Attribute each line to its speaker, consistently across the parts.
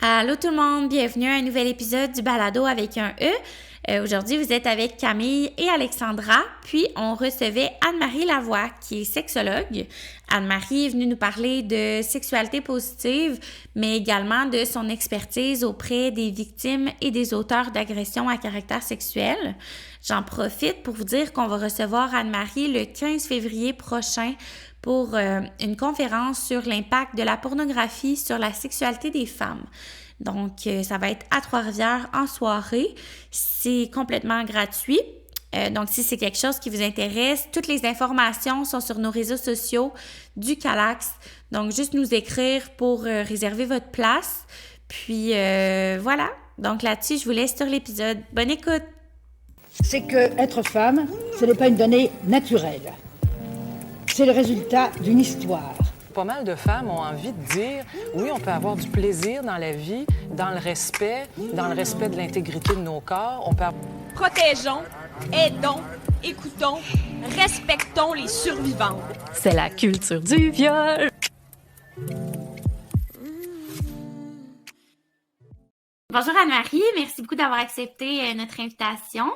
Speaker 1: Allô tout le monde, bienvenue à un nouvel épisode du Balado avec un E. Aujourd'hui, vous êtes avec Camille et Alexandra, puis on recevait Anne-Marie Lavoie, qui est sexologue. Anne-Marie est venue nous parler de sexualité positive, mais également de son expertise auprès des victimes et des auteurs d'agressions à caractère sexuel. J'en profite pour vous dire qu'on va recevoir Anne-Marie le 15 février prochain pour une conférence sur l'impact de la pornographie sur la sexualité des femmes. Donc, ça va être à Trois-Rivières en soirée. C'est complètement gratuit. Donc, si c'est quelque chose qui vous intéresse, toutes les informations sont sur nos réseaux sociaux du Calax. Donc, juste nous écrire pour réserver votre place. Puis, voilà. Donc, là-dessus, je vous laisse sur l'épisode. Bonne écoute!
Speaker 2: C'est que être femme, ce n'est pas une donnée naturelle. C'est le résultat d'une histoire.
Speaker 3: Pas mal de femmes ont envie de dire, oui, on peut avoir du plaisir dans la vie, dans le respect de l'intégrité de nos corps.
Speaker 4: Protégeons, aidons, écoutons, respectons les survivantes.
Speaker 5: C'est la culture du viol.
Speaker 1: Bonjour Anne-Marie, merci beaucoup d'avoir accepté notre invitation.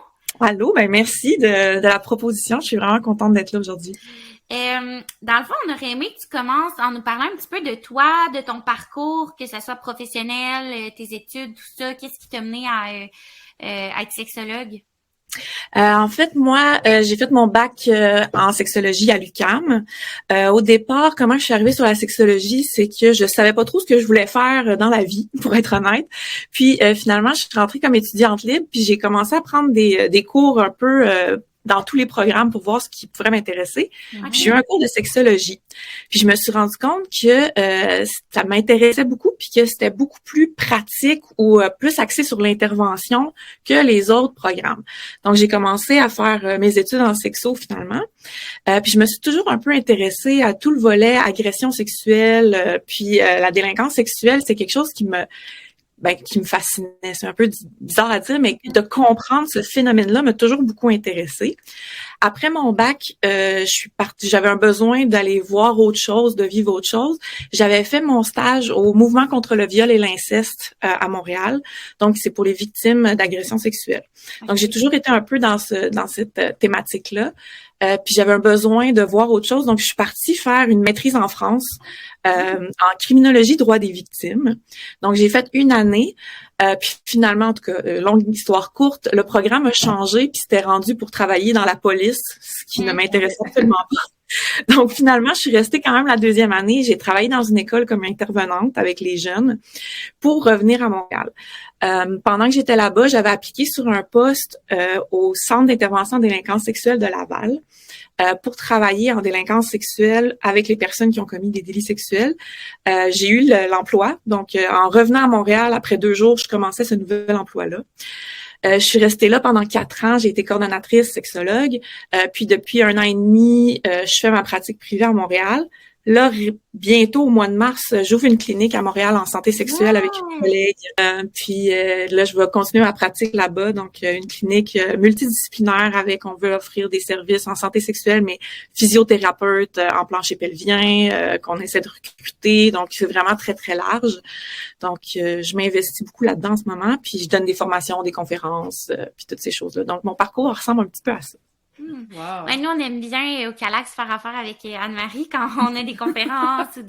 Speaker 6: Allô, merci de la proposition. Je suis vraiment contente d'être là aujourd'hui.
Speaker 1: Dans le fond, on aurait aimé que tu commences en nous parlant un petit peu de toi, de ton parcours, que ce soit professionnel, tes études, tout ça. Qu'est-ce qui t'a mené à être sexologue?
Speaker 6: En fait, moi, j'ai fait mon bac en sexologie à l'UQAM. Au départ, comment je suis arrivée sur la sexologie, c'est que je savais pas trop ce que je voulais faire dans la vie, pour être honnête. Puis finalement, je suis rentrée comme étudiante libre, puis j'ai commencé à prendre des cours un peu dans tous les programmes pour voir ce qui pourrait m'intéresser.
Speaker 1: Okay.
Speaker 6: Puis j'ai eu un cours de sexologie. Puis je me suis rendu compte que ça m'intéressait beaucoup, puis que c'était beaucoup plus pratique ou plus axé sur l'intervention que les autres programmes. Donc j'ai commencé à faire mes études en sexo finalement. Puis je me suis toujours un peu intéressée à tout le volet agression sexuelle, puis la délinquance sexuelle, c'est quelque chose qui me fascinait. C'est un peu bizarre à dire, mais de comprendre ce phénomène-là m'a toujours beaucoup intéressée. Après mon bac, je suis partie. J'avais un besoin d'aller voir autre chose, de vivre autre chose. J'avais fait mon stage au Mouvement contre le viol et l'inceste à Montréal. Donc, c'est pour les victimes d'agressions sexuelles. Donc, j'ai toujours été un peu dans cette thématique-là. Puis j'avais un besoin de voir autre chose. Donc, je suis partie faire une maîtrise en France en criminologie droit des victimes. Donc, j'ai fait une année. Puis finalement, en tout cas, longue histoire courte, le programme a changé puis c'était rendu pour travailler dans la police, ce qui ne m'intéressait absolument pas. Donc finalement, je suis restée quand même la deuxième année. J'ai travaillé dans une école comme intervenante avec les jeunes pour revenir à Montréal. Pendant que j'étais là-bas, j'avais appliqué sur un poste au Centre d'intervention en délinquance sexuelle de Laval pour travailler en délinquance sexuelle avec les personnes qui ont commis des délits sexuels. J'ai eu l'emploi. Donc, en revenant à Montréal, après 2 jours, je commençais ce nouvel emploi-là. Je suis restée là pendant 4 ans. J'ai été coordonnatrice sexologue. Puis depuis 1 an et demi, je fais ma pratique privée à Montréal. Là, bientôt, au mois de mars, j'ouvre une clinique à Montréal en santé sexuelle avec une collègue. Puis là, je vais continuer ma pratique là-bas. Donc, une clinique multidisciplinaire avec, on veut offrir des services en santé sexuelle, mais physiothérapeute en plancher pelvien, qu'on essaie de recruter. Donc, c'est vraiment très, très large. Donc, je m'investis beaucoup là-dedans en ce moment. Puis, je donne des formations, des conférences, puis toutes ces choses-là. Donc, mon parcours ressemble un petit peu à ça.
Speaker 1: Wow. Ouais, nous, on aime bien au Calax faire affaire avec Anne-Marie quand on a des conférences ou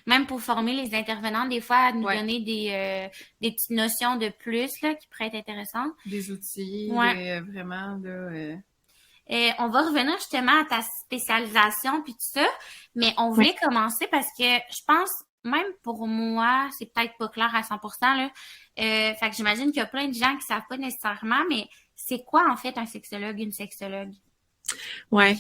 Speaker 1: même pour former les intervenants, des fois, à nous donner des petites notions de plus là, qui pourraient être intéressantes.
Speaker 7: Des outils, vraiment.
Speaker 1: On va revenir justement à ta spécialisation puis tout ça, mais on voulait commencer parce que je pense, même pour moi, c'est peut-être pas clair à 100%, là. Fait que j'imagine qu'il y a plein de gens qui savent pas nécessairement, mais c'est quoi, en fait, un sexologue, une sexologue?
Speaker 6: Ouais.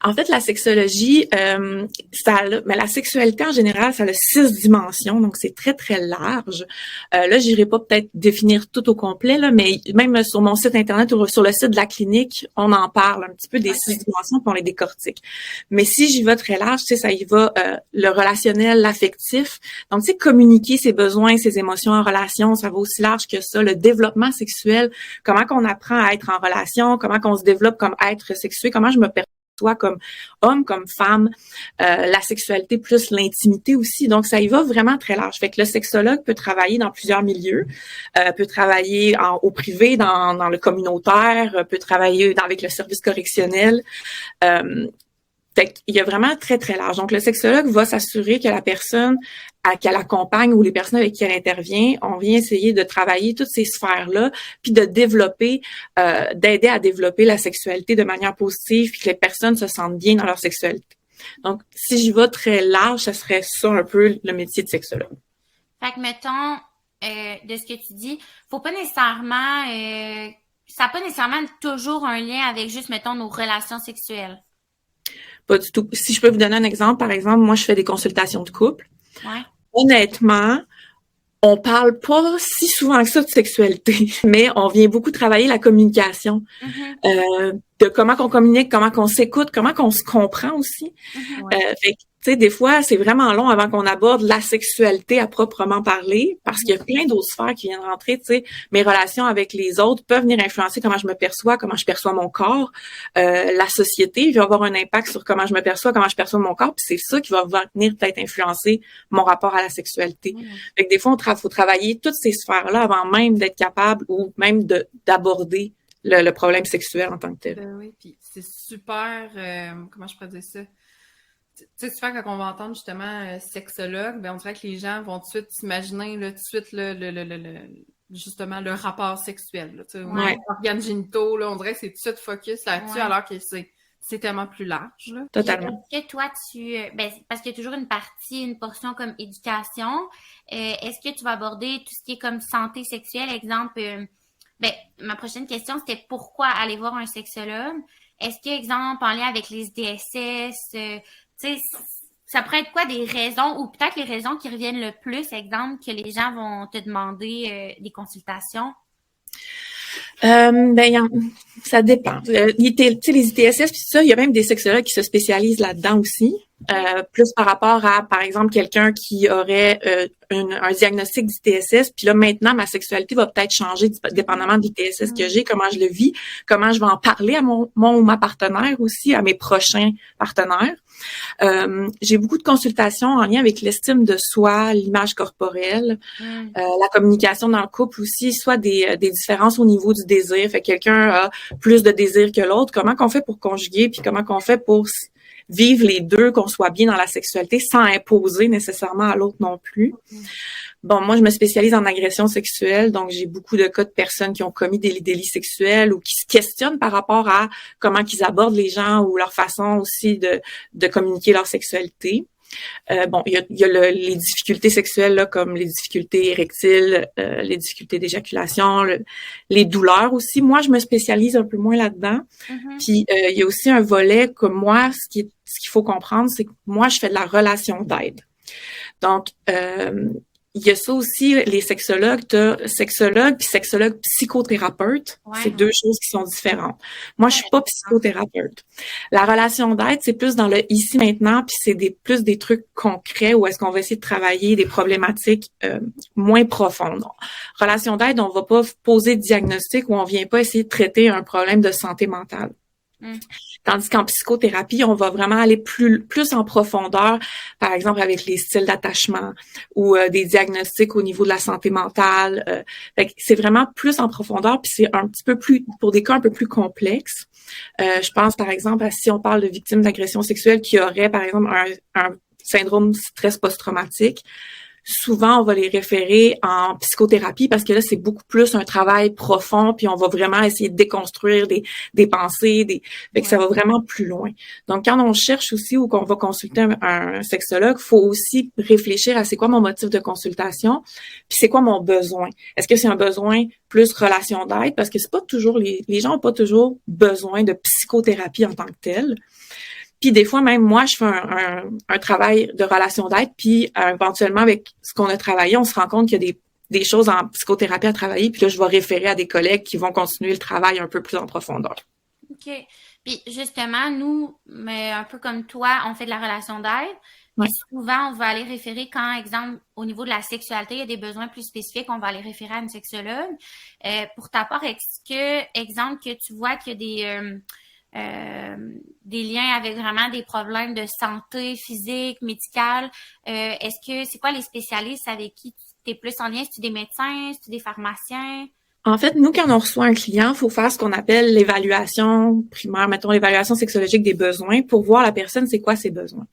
Speaker 6: En fait, la sexologie, mais la sexualité en général, ça a 6 dimensions, donc c'est très, très large. Là, j'irai pas peut-être définir tout au complet, là, mais même sur mon site Internet ou sur le site de la clinique, on en parle un petit peu des 6 dimensions, puis on les décortique. Mais si j'y vais très large, tu sais, ça y va le relationnel, l'affectif. Donc, tu sais, communiquer ses besoins, ses émotions en relation, ça va aussi large que ça. Le développement sexuel, comment qu'on apprend à être en relation, comment qu'on se développe comme être sexué, comment je me perçoit comme homme, comme femme, la sexualité plus l'intimité aussi. Donc, ça y va vraiment très large. Fait que le sexologue peut travailler dans plusieurs milieux, peut travailler au privé, dans le communautaire, peut travailler avec le service correctionnel. Fait qu'il y a vraiment très, très large. Donc, le sexologue va s'assurer que la personne qu'elle accompagne ou les personnes avec qui elle intervient, on vient essayer de travailler toutes ces sphères-là, puis de développer, d'aider à développer la sexualité de manière positive, puis que les personnes se sentent bien dans leur sexualité. Donc, si j'y vais très large, ça serait ça un peu le métier de sexologue.
Speaker 1: Fait que, mettons, de ce que tu dis, faut pas nécessairement... ça n'a pas nécessairement toujours un lien avec juste, mettons, nos relations sexuelles.
Speaker 6: Pas du tout. Si je peux vous donner un exemple, par exemple, moi, je fais des consultations de couple.
Speaker 1: Ouais.
Speaker 6: Honnêtement, on parle pas si souvent que ça de sexualité, mais on vient beaucoup travailler la communication, de comment qu'on communique, comment qu'on s'écoute, comment qu'on se comprend aussi. Fait que, tu sais, des fois, c'est vraiment long avant qu'on aborde la sexualité à proprement parler, parce qu'il y a plein d'autres sphères qui viennent rentrer. Tu sais, mes relations avec les autres peuvent venir influencer comment je me perçois, comment je perçois mon corps. La société va avoir un impact sur comment je me perçois, comment je perçois mon corps, puis c'est ça qui va venir peut-être influencer mon rapport à la sexualité. Fait que des fois, faut travailler toutes ces sphères-là avant même d'être capable ou même d'aborder le problème sexuel en tant que tel.
Speaker 7: Oui, puis c'est super, comment je pourrais dire ça? Tu sais, souvent, quand on va entendre justement sexologue, ben on dirait que les gens vont tout de suite s'imaginer là, tout de suite justement le rapport sexuel. Là, tu sais, organes génitaux, là, on dirait que c'est tout de suite focus là-dessus, alors que c'est tellement plus large. Là.
Speaker 6: Totalement.
Speaker 1: Est-ce que toi, parce qu'il y a toujours une portion comme éducation, est-ce que tu vas aborder tout ce qui est comme santé sexuelle, exemple, ma prochaine question, c'était pourquoi aller voir un sexologue? Est-ce que, exemple, en lien avec les ISDSS, tu sais, ça pourrait être quoi des raisons ou peut-être les raisons qui reviennent le plus, exemple, que les gens vont te demander des consultations?
Speaker 6: Ça dépend. Tu sais, les ITSS puis ça, il y a même des sexologues qui se spécialisent là-dedans aussi. Plus par rapport à, par exemple, quelqu'un qui aurait un diagnostic d'ITSS, puis là, maintenant, ma sexualité va peut-être changer dépendamment de l'ITSS que j'ai, comment je le vis, comment je vais en parler à mon ou ma partenaire aussi, à mes prochains partenaires. J'ai beaucoup de consultations en lien avec l'estime de soi, l'image corporelle, la communication dans le couple aussi, soit des différences au niveau du désir. Fait que quelqu'un a plus de désir que l'autre. Comment qu'on fait pour conjuguer, puis comment qu'on fait pour vivre les deux, qu'on soit bien dans la sexualité sans imposer nécessairement à l'autre non plus. Bon, moi, je me spécialise en agression sexuelle, donc j'ai beaucoup de cas de personnes qui ont commis des délits sexuels ou qui se questionnent par rapport à comment qu'ils abordent les gens ou leur façon aussi de communiquer leur sexualité. Il y a les difficultés sexuelles là, comme les difficultés érectiles, les difficultés d'éjaculation, les douleurs aussi. Moi, je me spécialise un peu moins là-dedans. Puis il y a aussi un volet comme moi, ce qu'il faut comprendre, c'est que moi, je fais de la relation d'aide. Donc, il y a ça aussi, les sexologues, t'as sexologue puis sexologue psychothérapeute. Ouais. C'est deux choses qui sont différentes. Moi, je suis pas psychothérapeute. La relation d'aide, c'est plus dans le ici maintenant, puis c'est plus des trucs concrets où est-ce qu'on va essayer de travailler des problématiques moins profondes. Relation d'aide, on va pas poser de diagnostic ou on vient pas essayer de traiter un problème de santé mentale. Tandis qu'en psychothérapie, on va vraiment aller plus en profondeur, par exemple avec les styles d'attachement ou des diagnostics au niveau de la santé mentale. Fait que c'est vraiment plus en profondeur, puis c'est un petit peu plus, pour des cas un peu plus complexes. Je pense par exemple à si on parle de victimes d'agression sexuelle qui auraient par exemple un syndrome stress post-traumatique. Souvent, on va les référer en psychothérapie parce que là, c'est beaucoup plus un travail profond, puis on va vraiment essayer de déconstruire des pensées, fait que ça va vraiment plus loin. Donc, quand on cherche aussi ou qu'on va consulter un sexologue, faut aussi réfléchir à c'est quoi mon motif de consultation, puis c'est quoi mon besoin. Est-ce que c'est un besoin plus relation d'aide? Parce que c'est pas toujours, les gens ont pas toujours besoin de psychothérapie en tant que telle. Puis des fois, même moi, je fais un travail de relation d'aide, puis éventuellement, avec ce qu'on a travaillé, on se rend compte qu'il y a des choses en psychothérapie à travailler, puis là, je vais référer à des collègues qui vont continuer le travail un peu plus en profondeur.
Speaker 1: OK. Puis justement, nous, mais un peu comme toi, on fait de la relation d'aide. Ouais. Souvent, on va aller référer quand, exemple, au niveau de la sexualité, il y a des besoins plus spécifiques, on va aller référer à une sexologue. Pour ta part, est-ce que, exemple, que tu vois qu'il y a des liens avec vraiment des problèmes de santé physique, médicale. C'est quoi les spécialistes avec qui tu es plus en lien? C'est-tu des médecins? C'est-tu des pharmaciens?
Speaker 6: En fait, nous, quand on reçoit un client, il faut faire ce qu'on appelle l'évaluation primaire, mettons l'évaluation sexologique des besoins pour voir la personne, c'est quoi ses besoins.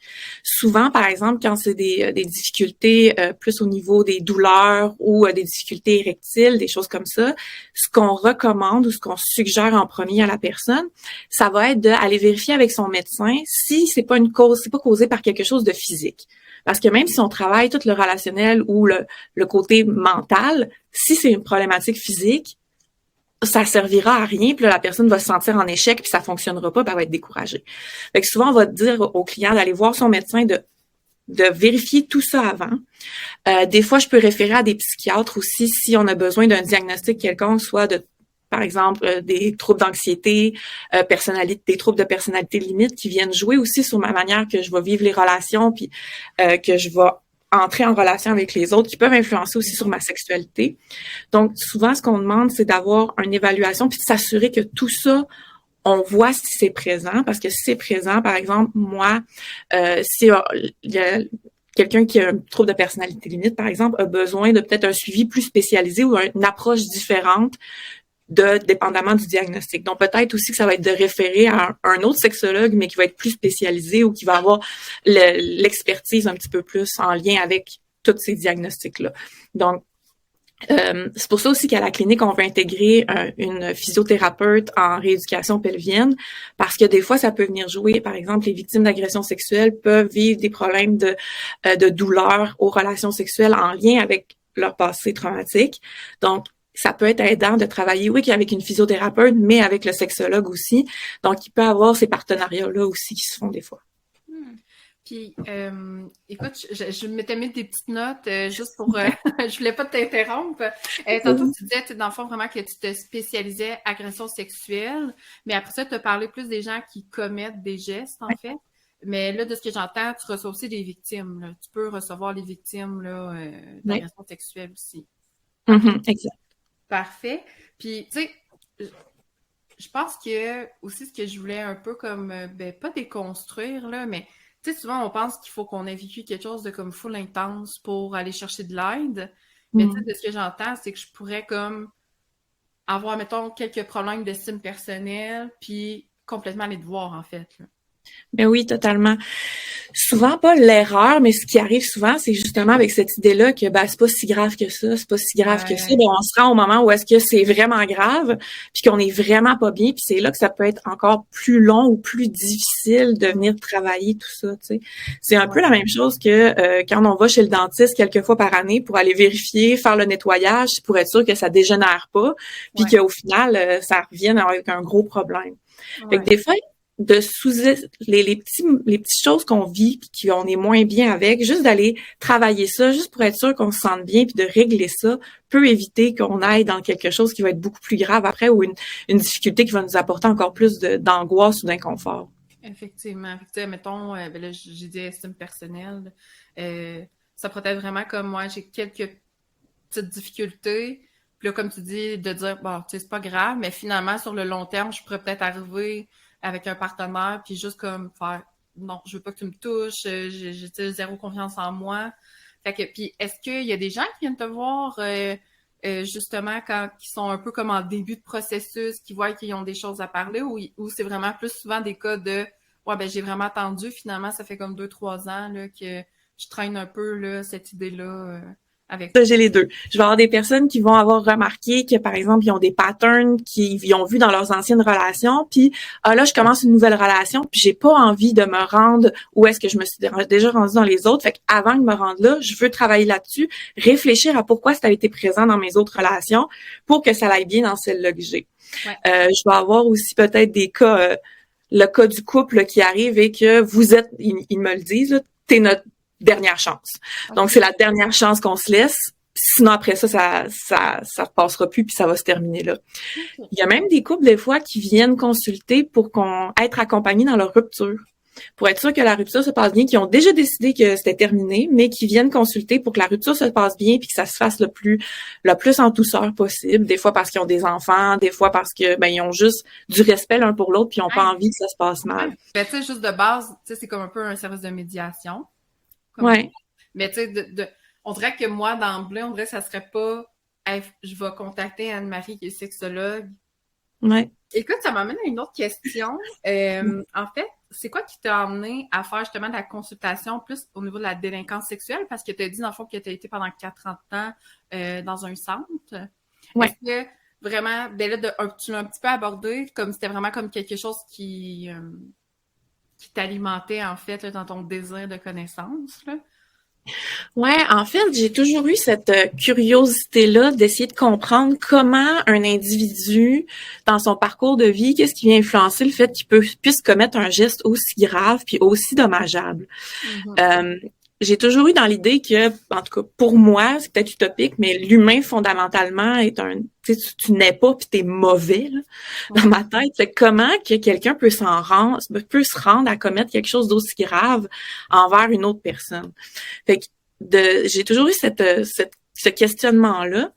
Speaker 6: Souvent, par exemple, quand c'est des difficultés plus au niveau des douleurs ou des difficultés érectiles, des choses comme ça, ce qu'on recommande ou ce qu'on suggère en premier à la personne, ça va être d'aller vérifier avec son médecin si c'est pas causé par quelque chose de physique. Parce que même si on travaille tout le relationnel ou le côté mental, si c'est une problématique physique, ça servira à rien, puis là, la personne va se sentir en échec, puis ça fonctionnera pas, puis elle va être découragée. Fait que souvent, on va dire au client d'aller voir son médecin, de vérifier tout ça avant. Des fois, je peux référer à des psychiatres aussi si on a besoin d'un diagnostic quelconque, soit par exemple, des troubles d'anxiété, des troubles de personnalité limite qui viennent jouer aussi sur ma manière que je vais vivre les relations, puis que je vais entrer en relation avec les autres, qui peuvent influencer aussi sur ma sexualité. Donc, souvent, ce qu'on demande, c'est d'avoir une évaluation, puis de s'assurer que tout ça, on voit si c'est présent, parce que si c'est présent, par exemple, moi, si quelqu'un qui a un trouble de personnalité limite, par exemple, a besoin de peut-être un suivi plus spécialisé ou une approche différente dépendamment du diagnostic. Donc, peut-être aussi que ça va être de référer à un autre sexologue, mais qui va être plus spécialisé ou qui va avoir l'expertise un petit peu plus en lien avec tous ces diagnostics-là. Donc, c'est pour ça aussi qu'à la clinique, on veut intégrer une physiothérapeute en rééducation pelvienne, parce que des fois, ça peut venir jouer. Par exemple, les victimes d'agressions sexuelles peuvent vivre des problèmes de douleur aux relations sexuelles en lien avec leur passé traumatique. Donc, ça peut être aidant de travailler, oui, avec une physiothérapeute, mais avec le sexologue aussi. Donc, il peut y avoir ces partenariats-là aussi qui se font des fois.
Speaker 7: Puis, écoute, je m'étais mis des petites notes juste pour... je voulais pas t'interrompre. Tantôt, tu disais, dans le fond, vraiment que tu te spécialisais agression sexuelle, mais après ça, tu as parlé plus des gens qui commettent des gestes, en fait. Mais là, de ce que j'entends, tu reçois aussi des victimes. Là. Tu peux recevoir les victimes là, d'agression sexuelle aussi.
Speaker 6: Exact.
Speaker 7: Parfait. Puis, tu sais, je pense que aussi ce que je voulais un peu comme, pas déconstruire, là, mais tu sais, souvent on pense qu'il faut qu'on ait vécu quelque chose de comme full intense pour aller chercher de l'aide. Mais tu sais, de ce que j'entends, c'est que je pourrais comme avoir, mettons, quelques problèmes d'estime personnelle, puis complètement les devoirs, en fait, là.
Speaker 6: Ben oui, totalement. Souvent pas l'erreur, mais ce qui arrive souvent, c'est justement avec cette idée-là que c'est pas si grave que ça, c'est pas si grave que ça. Ben, on se rend au moment où est-ce que c'est vraiment grave, puis qu'on est vraiment pas bien, puis c'est là que ça peut être encore plus long ou plus difficile de venir travailler tout ça, tu sais. C'est un peu la même chose que quand on va chez le dentiste quelques fois par année pour aller vérifier, faire le nettoyage, pour être sûr que ça dégénère pas, puis qu'au final, ça revienne avec un gros problème. Fait que des fois, de les petites choses qu'on vit puis qu'on est moins bien avec, juste d'aller travailler ça, juste pour être sûr qu'on se sente bien puis de régler ça, peut éviter qu'on aille dans quelque chose qui va être beaucoup plus grave après ou une difficulté qui va nous apporter encore plus d'angoisse ou d'inconfort.
Speaker 7: Effectivement. Mettons, là, j'ai dit estime personnelle. Ça peut être vraiment comme moi, j'ai quelques petites difficultés. Puis là, comme tu dis, de dire, bon, tu sais, c'est pas grave, mais finalement, sur le long terme, je pourrais peut-être arriver avec un partenaire, puis juste comme faire non, je veux pas que tu me touches, j'ai zéro confiance en moi. Fait que, puis est-ce qu'il y a des gens qui viennent te voir justement quand ils sont un peu comme en début de processus, qui voient qu'ils ont des choses à parler, ou c'est vraiment plus souvent des cas de j'ai vraiment attendu, finalement, ça fait comme 2-3 ans là, que je traîne un peu là, cette idée-là avec
Speaker 6: ça, j'ai les deux. Je vais avoir des personnes qui vont avoir remarqué que, par exemple, ils ont des patterns qu'ils ont vus dans leurs anciennes relations, puis là, je commence une nouvelle relation, puis j'ai pas envie de me rendre où est-ce que je me suis déjà rendue dans les autres. Fait qu'avant de me rendre là, je veux travailler là-dessus, réfléchir à pourquoi ça a été présent dans mes autres relations pour que ça aille bien dans celle-là que j'ai. Ouais. Je vais avoir aussi peut-être des cas, le cas du couple là, qui arrive et que vous êtes, ils me le disent, là, t'es notre dernière chance. Okay. Donc, c'est la dernière chance qu'on se laisse. Sinon, après ça passera plus puis ça va se terminer là. Okay. Il y a même des couples, des fois, qui viennent consulter pour être accompagnés dans leur rupture. pour être sûr que la rupture se passe bien, qui ont déjà décidé que c'était terminé, mais qui viennent consulter pour que la rupture se passe bien puis que ça se fasse le plus en douceur possible. Des fois parce qu'ils ont des enfants, des fois parce que ils ont juste du respect l'un pour l'autre puis ils ont pas envie que ça se passe mal.
Speaker 7: Ben, tu sais, juste de base, tu sais, c'est comme un peu un service de médiation.
Speaker 6: Ouais.
Speaker 7: Mais tu sais, on dirait que moi, d'emblée, on dirait que ça serait pas hey, je vais contacter Anne-Marie qui est sexologue.
Speaker 6: Ouais.
Speaker 7: Écoute, ça m'amène à une autre question. En fait, c'est quoi qui t'a amené à faire justement de la consultation plus au niveau de la délinquance sexuelle? Parce que tu as dit, dans le fond, que tu as été pendant 40 ans dans un centre.
Speaker 6: Ouais.
Speaker 7: Est-ce que vraiment, ben là, tu l'as un petit peu abordé, comme c'était vraiment comme quelque chose qui t'alimentait, en fait, là, dans ton désir de connaissance, là?
Speaker 6: Ouais, en fait, j'ai toujours eu cette curiosité-là d'essayer de comprendre comment un individu, dans son parcours de vie, qu'est-ce qui vient influencer le fait qu'il puisse commettre un geste aussi grave puis aussi dommageable. J'ai toujours eu dans l'idée que, en tout cas, pour moi, c'est peut-être utopique, mais l'humain, fondamentalement, est tu nais pas puis t'es mauvais, là, dans ma tête. C'est comment que quelqu'un peut se rendre à commettre quelque chose d'aussi grave envers une autre personne. Fait que j'ai toujours eu ce questionnement-là.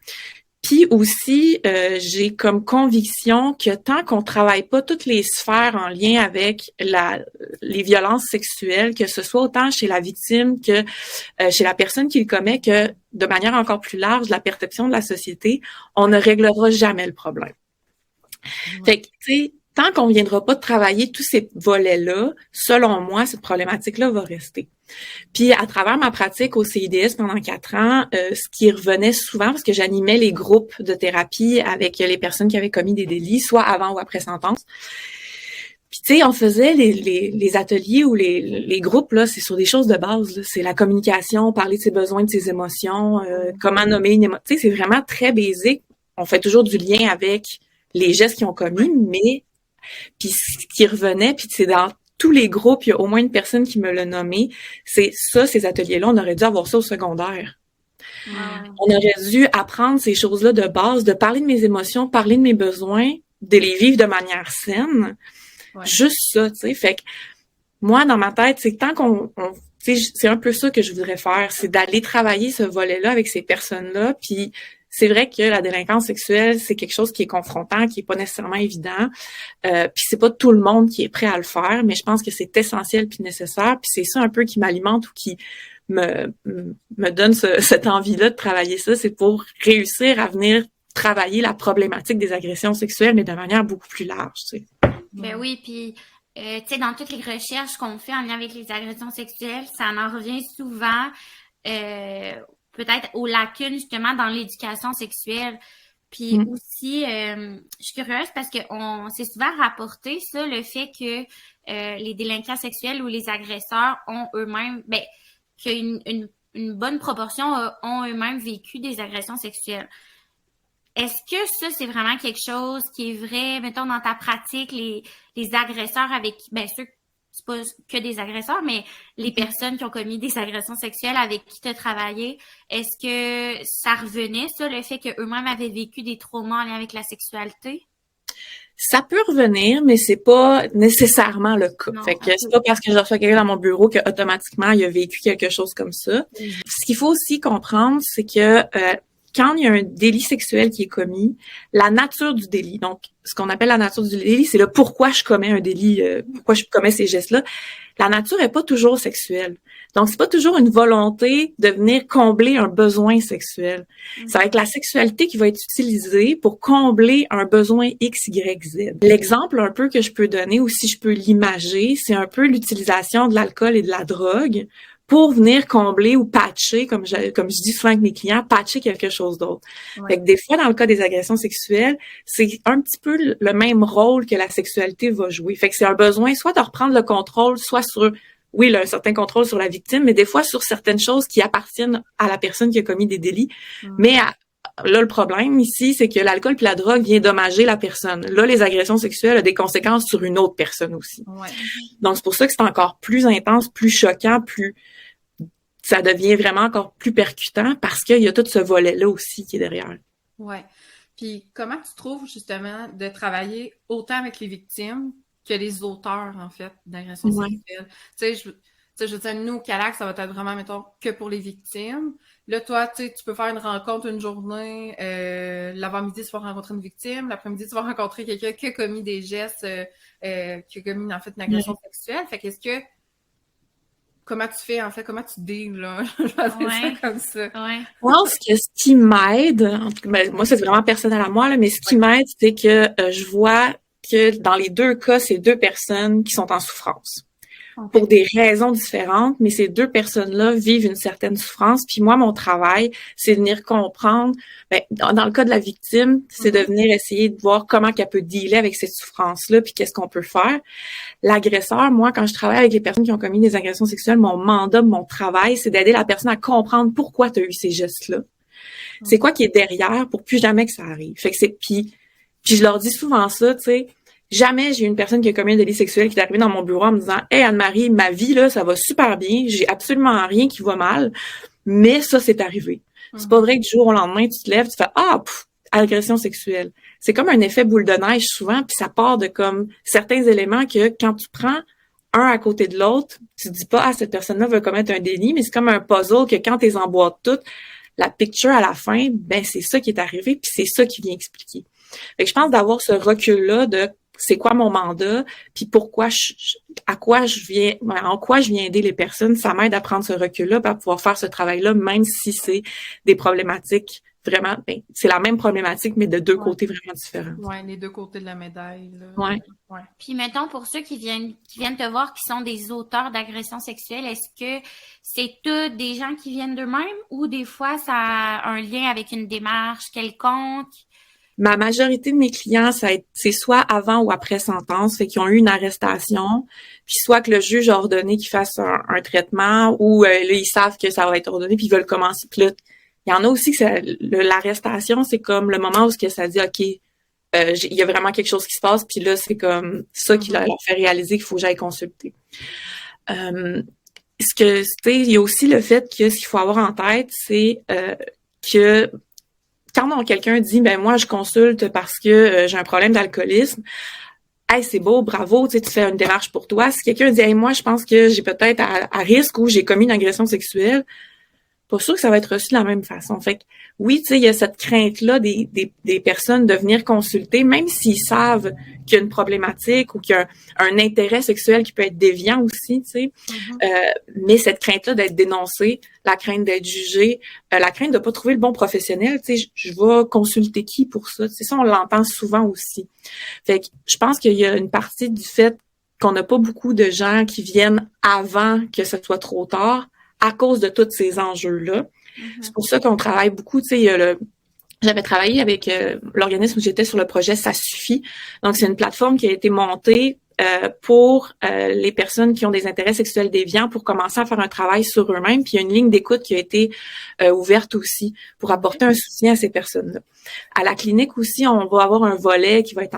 Speaker 6: Puis aussi, j'ai comme conviction que tant qu'on travaille pas toutes les sphères en lien avec les violences sexuelles, que ce soit autant chez la victime que chez la personne qui le commet, que de manière encore plus large, la perception de la société, on ne réglera jamais le problème. Fait que, tu sais, tant qu'on viendra pas de travailler tous ces volets-là, selon moi, cette problématique-là va rester. Puis, à travers ma pratique au CIDS pendant 4 ans, ce qui revenait souvent, parce que j'animais les groupes de thérapie avec les personnes qui avaient commis des délits, soit avant ou après sentence. Puis, tu sais, on faisait les ateliers ou les groupes, là, c'est sur des choses de base, là. C'est la communication, parler de ses besoins, de ses émotions, comment nommer une émotion. Tu sais, c'est vraiment très basique. On fait toujours du lien avec les gestes qu'ils ont commis, mais puis ce qui revenait, puis c'est dans tous les groupes, il y a au moins une personne qui me l'a nommé, c'est ça, ces ateliers-là, on aurait dû avoir ça au secondaire. On aurait dû apprendre ces choses-là de base, de parler de mes émotions, parler de mes besoins, de les vivre de manière saine. Ouais. Juste ça, tu sais. Fait que moi, dans ma tête, c'est tant qu'on tu sais, c'est un peu ça que je voudrais faire, c'est d'aller travailler ce volet-là avec ces personnes-là, puis c'est vrai que la délinquance sexuelle, c'est quelque chose qui est confrontant, qui est pas nécessairement évident. Puis c'est pas tout le monde qui est prêt à le faire, mais je pense que c'est essentiel puis nécessaire. Puis c'est ça un peu qui m'alimente ou qui me donne cette envie-là de travailler ça. C'est pour réussir à venir travailler la problématique des agressions sexuelles, mais de manière beaucoup plus large, tu sais.
Speaker 1: Ben oui, puis tu sais, dans toutes les recherches qu'on fait en lien avec les agressions sexuelles, ça en revient souvent peut-être aux lacunes justement dans l'éducation sexuelle. Puis aussi, je suis curieuse parce que on s'est souvent rapporté ça, le fait que les délinquants sexuels ou les agresseurs ont eux-mêmes, qu'une une bonne proportion ont eux-mêmes vécu des agressions sexuelles. Est-ce que ça, c'est vraiment quelque chose qui est vrai, mettons, dans ta pratique, les agresseurs avec, ceux c'est pas que des agresseurs, mais les personnes qui ont commis des agressions sexuelles avec qui tu as travaillé, est-ce que ça revenait, ça, le fait qu'eux-mêmes avaient vécu des traumas en lien avec la sexualité?
Speaker 6: Ça peut revenir, mais c'est pas nécessairement le cas. Non, fait que c'est pas parce que je reçois quelqu'un dans mon bureau que automatiquement il a vécu quelque chose comme ça. Ce qu'il faut aussi comprendre, c'est que quand il y a un délit sexuel qui est commis, la nature du délit, donc ce qu'on appelle la nature du délit, c'est le pourquoi je commets un délit, pourquoi je commets ces gestes-là. La nature est pas toujours sexuelle. Donc, c'est pas toujours une volonté de venir combler un besoin sexuel. Ça va être la sexualité qui va être utilisée pour combler un besoin X, Y, Z. L'exemple un peu que je peux donner, ou si je peux l'imager, c'est un peu l'utilisation de l'alcool et de la drogue pour venir combler ou patcher, comme je dis souvent avec mes clients, patcher quelque chose d'autre. Ouais. Fait que des fois, dans le cas des agressions sexuelles, c'est un petit peu le même rôle que la sexualité va jouer. Fait que c'est un besoin soit de reprendre le contrôle, soit sur, oui, là, un certain contrôle sur la victime, mais des fois sur certaines choses qui appartiennent à la personne qui a commis des délits. Mais là, le problème ici, c'est que l'alcool et la drogue vient dommager la personne. Là, les agressions sexuelles ont des conséquences sur une autre personne aussi. Ouais. Donc, c'est pour ça que c'est encore plus intense, plus choquant, ça devient vraiment encore plus percutant parce qu'il y a tout ce volet-là aussi qui est derrière.
Speaker 7: Ouais. Puis, comment tu trouves justement de travailler autant avec les victimes que les auteurs, en fait, d'agressions sexuelles. Tu sais, je veux dire, nous, au Calac, ça va être vraiment, mettons, que pour les victimes. Là, toi, tu sais, tu peux faire une rencontre une journée, l'avant-midi, tu vas rencontrer une victime, l'après-midi, tu vas rencontrer quelqu'un qui a commis des gestes, qui a commis, en fait, une agression sexuelle. Fait comment tu fais, en fait, comment tu deals, là? Je vais dire ça comme ça.
Speaker 1: Ouais.
Speaker 6: Je pense que ce qui m'aide, en tout cas, ben, moi, c'est vraiment personnel à moi, là, mais ce qui m'aide, c'est que je vois que dans les deux cas, c'est deux personnes qui sont en souffrance. Pour des raisons différentes, mais ces deux personnes-là vivent une certaine souffrance. Puis moi, mon travail, c'est de venir comprendre, ben, dans le cas de la victime, c'est de venir essayer de voir comment qu'elle peut dealer avec cette souffrance-là, puis qu'est-ce qu'on peut faire. L'agresseur, moi, quand je travaille avec les personnes qui ont commis des agressions sexuelles, mon mandat, mon travail, c'est d'aider la personne à comprendre pourquoi tu as eu ces gestes-là. C'est quoi qui est derrière pour plus jamais que ça arrive. Fait que puis je leur dis souvent ça, tu sais. Jamais j'ai eu une personne qui a commis un délit sexuel qui est arrivée dans mon bureau en me disant « Hey Anne-Marie, ma vie, là, ça va super bien, j'ai absolument rien qui va mal, mais ça, c'est arrivé. » C'est pas vrai que du jour au lendemain, tu te lèves, tu fais « Ah, agression sexuelle. » C'est comme un effet boule de neige souvent, puis ça part de comme certains éléments que quand tu prends un à côté de l'autre, tu te dis pas « Ah, cette personne-là veut commettre un délit », mais c'est comme un puzzle que quand tu les emboîtes toutes, la picture à la fin, ben c'est ça qui est arrivé, puis c'est ça qui vient expliquer. Fait que je pense d'avoir ce recul-là de c'est quoi mon mandat, puis pourquoi en quoi je viens aider les personnes, ça m'aide à prendre ce recul-là, pour pouvoir faire ce travail-là, même si c'est des problématiques vraiment, ben, c'est la même problématique, mais de deux côtés vraiment différents.
Speaker 7: Ouais, les deux côtés de la médaille, là.
Speaker 6: Ouais.
Speaker 1: Puis mettons, pour ceux qui viennent te voir, qui sont des auteurs d'agressions sexuelles, est-ce que c'est tous des gens qui viennent d'eux-mêmes ou des fois ça a un lien avec une démarche quelconque?
Speaker 6: Ma majorité de mes clients, c'est soit avant ou après sentence, fait qu'ils ont eu une arrestation, puis soit que le juge a ordonné qu'ils fassent un traitement, ou là, ils savent que ça va être ordonné, puis ils veulent commencer. Puis là, il y en a aussi que l'arrestation, c'est comme le moment où ça dit, OK, il y a vraiment quelque chose qui se passe, puis là, c'est comme ça qui leur fait réaliser qu'il faut que j'aille consulter. Il y a aussi le fait que ce qu'il faut avoir en tête, c'est que quand quelqu'un dit ben moi je consulte parce que j'ai un problème d'alcoolisme, hey c'est beau, bravo, tu fais une démarche pour toi. Si quelqu'un dit hey moi je pense que j'ai peut-être à risque ou j'ai commis une agression sexuelle, pas sûr que ça va être reçu de la même façon. Fait que oui, tu sais, il y a cette crainte-là des personnes de venir consulter, même s'ils savent qu'il y a une problématique ou qu'il y a un intérêt sexuel qui peut être déviant aussi, tu sais. Mais cette crainte-là d'être dénoncé, la crainte d'être jugé, la crainte de pas trouver le bon professionnel, tu sais, je vais consulter qui pour ça? C'est ça, on l'entend souvent aussi. Fait que je pense qu'il y a une partie du fait qu'on n'a pas beaucoup de gens qui viennent avant que ce soit trop tard, à cause de tous ces enjeux-là. C'est pour ça qu'on travaille beaucoup, tu sais, j'avais travaillé avec l'organisme où j'étais sur le projet Ça suffit. Donc, c'est une plateforme qui a été montée pour les personnes qui ont des intérêts sexuels déviants pour commencer à faire un travail sur eux-mêmes. Puis, il y a une ligne d'écoute qui a été ouverte aussi pour apporter un soutien à ces personnes-là. À la clinique aussi, on va avoir un volet qui va être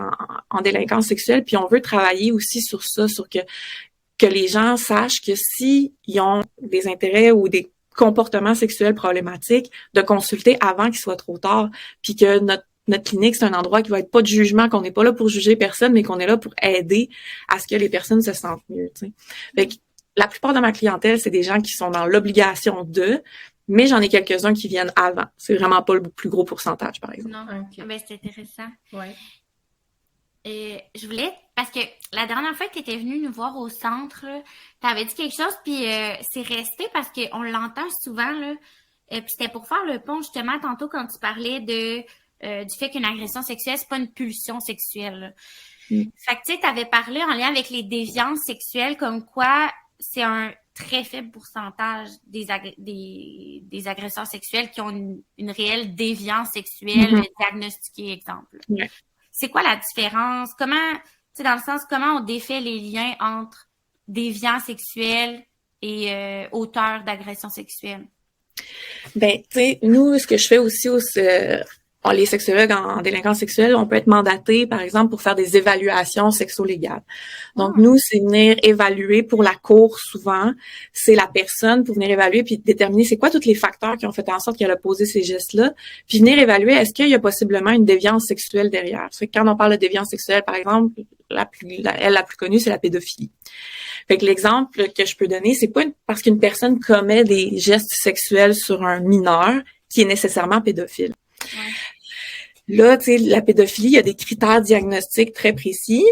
Speaker 6: en délinquance sexuelle. Puis, on veut travailler aussi sur ça, sur que les gens sachent que s'ils ont des intérêts ou des comportements sexuels problématiques, de consulter avant qu'il soit trop tard, puis que notre clinique, c'est un endroit qui va être pas de jugement, qu'on n'est pas là pour juger personne, mais qu'on est là pour aider à ce que les personnes se sentent mieux, tu sais. Fait que la plupart de ma clientèle, c'est des gens qui sont dans l'obligation de, mais j'en ai quelques-uns qui viennent avant. C'est vraiment pas le plus gros pourcentage, par exemple.
Speaker 1: Non, ben c'est intéressant.
Speaker 7: Ouais.
Speaker 1: Je voulais, parce que la dernière fois que tu étais venue nous voir au centre, tu avais dit quelque chose, puis c'est resté parce qu'on l'entend souvent, là. Puis c'était pour faire le pont, justement, tantôt quand tu parlais du fait qu'une agression sexuelle, c'est pas une pulsion sexuelle. Fait que tu sais, tu avais parlé en lien avec les déviances sexuelles, comme quoi c'est un très faible pourcentage des agresseurs sexuels qui ont une réelle déviance sexuelle diagnostiquée, exemple.
Speaker 6: Ouais.
Speaker 1: C'est quoi la différence? Comment, tu sais, dans le sens, comment on défait les liens entre déviants sexuels et auteurs d'agressions sexuelles?
Speaker 6: Ben, tu sais, nous, ce que je fais aussi les sexologues en délinquance sexuelle, on peut être mandaté, par exemple, pour faire des évaluations sexo-légales. Donc, nous, c'est venir évaluer pour la cour, souvent, c'est la personne pour venir évaluer puis déterminer c'est quoi tous les facteurs qui ont fait en sorte qu'elle a posé ces gestes-là, puis venir évaluer est-ce qu'il y a possiblement une déviance sexuelle derrière. C'est que quand on parle de déviance sexuelle, par exemple, la plus connue, c'est la pédophilie. Fait que l'exemple que je peux donner, c'est pas parce qu'une personne commet des gestes sexuels sur un mineur qui est nécessairement pédophile. Ouais. Là, tu sais, la pédophilie, il y a des critères diagnostiques très précis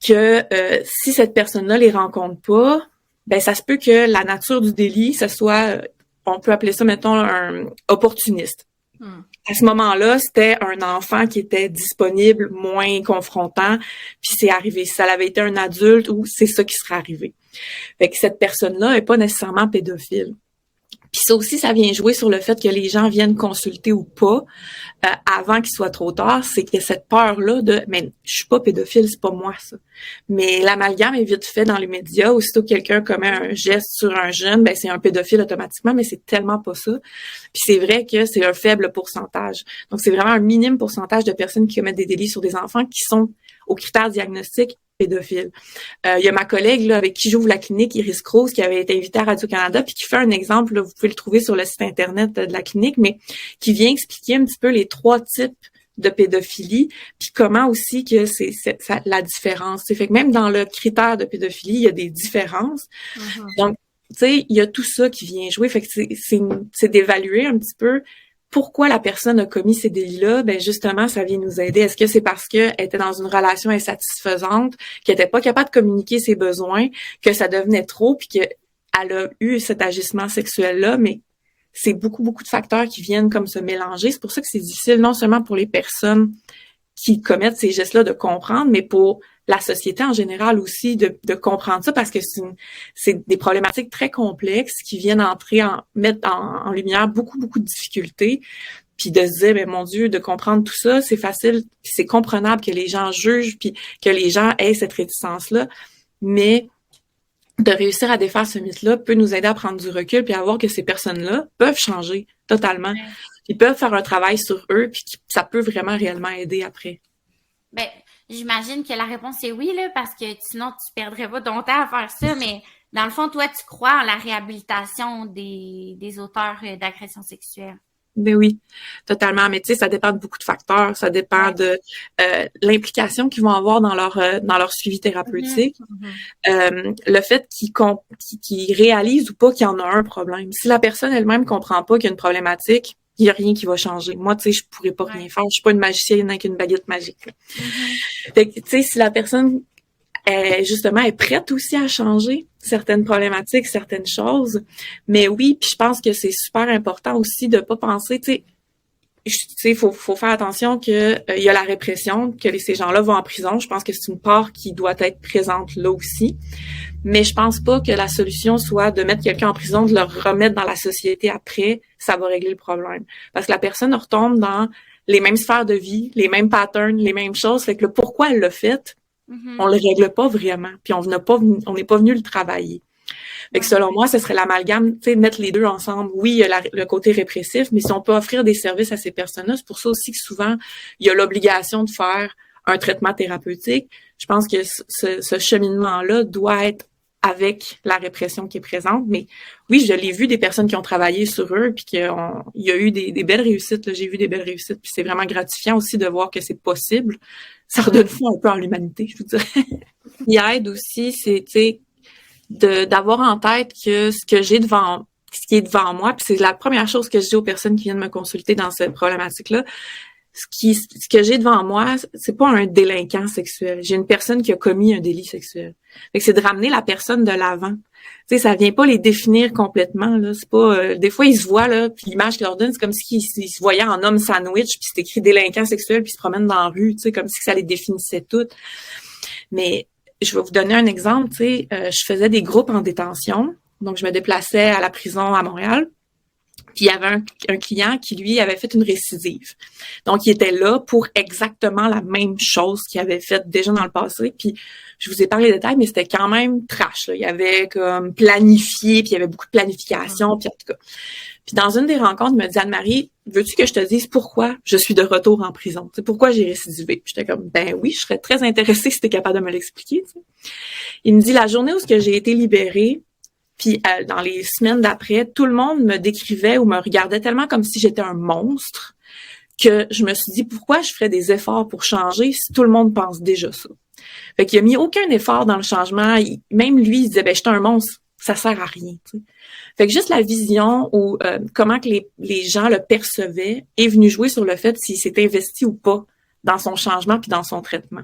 Speaker 6: que si cette personne-là les rencontre pas, ben ça se peut que la nature du délit, ça soit, on peut appeler ça, mettons, un opportuniste. À ce moment-là, c'était un enfant qui était disponible, moins confrontant, puis c'est arrivé. Si ça avait été un adulte, ou c'est ça qui serait arrivé. Fait que cette personne-là est pas nécessairement pédophile. Puis ça aussi, ça vient jouer sur le fait que les gens viennent consulter ou pas avant qu'il soit trop tard. C'est qu'il y a cette peur-là de « mais je suis pas pédophile, c'est pas moi ça ». Mais l'amalgame est vite fait dans les médias. Aussitôt que quelqu'un commet un geste sur un jeune, ben c'est un pédophile automatiquement, mais c'est tellement pas ça. Puis c'est vrai que c'est un faible pourcentage. Donc c'est vraiment un minime pourcentage de personnes qui commettent des délits sur des enfants qui sont aux critères diagnostiques pédophile. Il y a ma collègue là, avec qui j'ouvre la clinique, Iris Cruz, qui avait été invitée à Radio-Canada, puis qui fait un exemple, là, vous pouvez le trouver sur le site internet de la clinique, mais qui vient expliquer un petit peu les 3 types de pédophilie, puis comment aussi que c'est la différence. Fait que même dans le critère de pédophilie, il y a des différences. Donc, tu sais, il y a tout ça qui vient jouer. Fait que c'est d'évaluer un petit peu pourquoi la personne a commis ces délits-là. Ben justement, ça vient nous aider. Est-ce que c'est parce qu'elle était dans une relation insatisfaisante, qu'elle était pas capable de communiquer ses besoins, que ça devenait trop, puis qu'elle a eu cet agissement sexuel-là, mais c'est beaucoup de facteurs qui viennent comme se mélanger. C'est pour ça que c'est difficile, non seulement pour les personnes qui commettent ces gestes-là de comprendre, mais pour la société en général aussi de comprendre ça, parce que c'est des problématiques très complexes qui viennent mettre en lumière beaucoup de difficultés. Puis de se dire, ben mon Dieu, de comprendre tout ça, c'est facile, c'est comprenable que les gens jugent, puis que les gens aient cette réticence-là, mais de réussir à défaire ce mythe-là peut nous aider à prendre du recul puis à voir que ces personnes-là peuvent changer totalement. Ils peuvent faire un travail sur eux, puis ça peut vraiment réellement aider après.
Speaker 1: Ben, j'imagine que la réponse est oui, là, parce que sinon tu perdrais pas ton temps à faire ça, mais dans le fond, toi, tu crois en la réhabilitation des auteurs d'agressions sexuelles.
Speaker 6: Ben oui, totalement. Mais tu sais, ça dépend de beaucoup de facteurs. Ça dépend de l'implication qu'ils vont avoir dans leur suivi thérapeutique. Le fait qu'ils réalisent ou pas qu'il y en a un problème. Si la personne elle-même comprend pas qu'il y a une problématique, il y a rien qui va changer. Moi, tu sais, je pourrais pas rien faire. Je suis pas une magicienne avec une baguette magique. Fait que, tu sais, si la personne justement est prête aussi à changer certaines problématiques, certaines choses. Mais oui, puis je pense que c'est super important aussi de pas penser, tu sais, faut faire attention que il y a la répression, que ces gens-là vont en prison. Je pense que c'est une part qui doit être présente là aussi. Mais je pense pas que la solution soit de mettre quelqu'un en prison, de le remettre dans la société après, ça va régler le problème. Parce que la personne retombe dans les mêmes sphères de vie, les mêmes patterns, les mêmes choses. Fait que le pourquoi elle l'a fait, on le règle pas vraiment, puis on n'est pas venu le travailler. Fait que selon moi, ce serait l'amalgame, tu sais, mettre les deux ensemble. Oui, il y a le côté répressif, mais si on peut offrir des services à ces personnes-là, c'est pour ça aussi que souvent, il y a l'obligation de faire un traitement thérapeutique. Je pense que ce cheminement-là doit être avec la répression qui est présente. Mais oui, je l'ai vu des personnes qui ont travaillé sur eux, puis il y a eu des belles réussites. Là, j'ai vu des belles réussites, puis c'est vraiment gratifiant aussi de voir que c'est possible. Ça redonne foi un peu en l'humanité, je vous dirais. Ce qui aide aussi, c'est, tu sais, d'avoir en tête que ce qui est devant moi, puis c'est la première chose que je dis aux personnes qui viennent me consulter dans cette problématique-là, ce que j'ai devant moi, c'est pas un délinquant sexuel. J'ai une personne qui a commis un délit sexuel. Fait que c'est de ramener la personne de l'avant. Tu sais, ça vient pas les définir complètement, là. C'est pas, des fois, ils se voient, là, puis l'image qu'ils leur donnent, c'est comme s'ils se voyaient en homme sandwich, puis c'est écrit délinquant sexuel, puis ils se promènent dans la rue, tu sais, comme si ça les définissait toutes. Mais, je vais vous donner un exemple, tu sais, je faisais des groupes en détention. Donc, je me déplaçais à la prison à Montréal. Puis, il y avait un client qui, lui, avait fait une récidive. Donc, il était là pour exactement la même chose qu'il avait fait déjà dans le passé. Puis, je vous ai parlé des détails, mais c'était quand même trash, là. Il y avait comme planifié, puis il y avait beaucoup de planification, puis en tout cas. Puis dans une des rencontres, il me dit, Anne-Marie, veux-tu que je te dise pourquoi je suis de retour en prison? C'est pourquoi j'ai récidivé? Puis j'étais comme, ben oui, je serais très intéressée si t'es capable de me l'expliquer. T'sais. Il me dit, la journée où j'ai été libérée, puis dans les semaines d'après, tout le monde me décrivait ou me regardait tellement comme si j'étais un monstre que je me suis dit, pourquoi je ferais des efforts pour changer si tout le monde pense déjà ça? Fait qu'il a mis aucun effort dans le changement. Même lui, il disait, ben, j'étais un monstre. Ça sert à rien. T'sais. Fait que juste la vision ou comment que les gens le percevaient est venu jouer sur le fait s'il s'est investi ou pas dans son changement puis dans son traitement.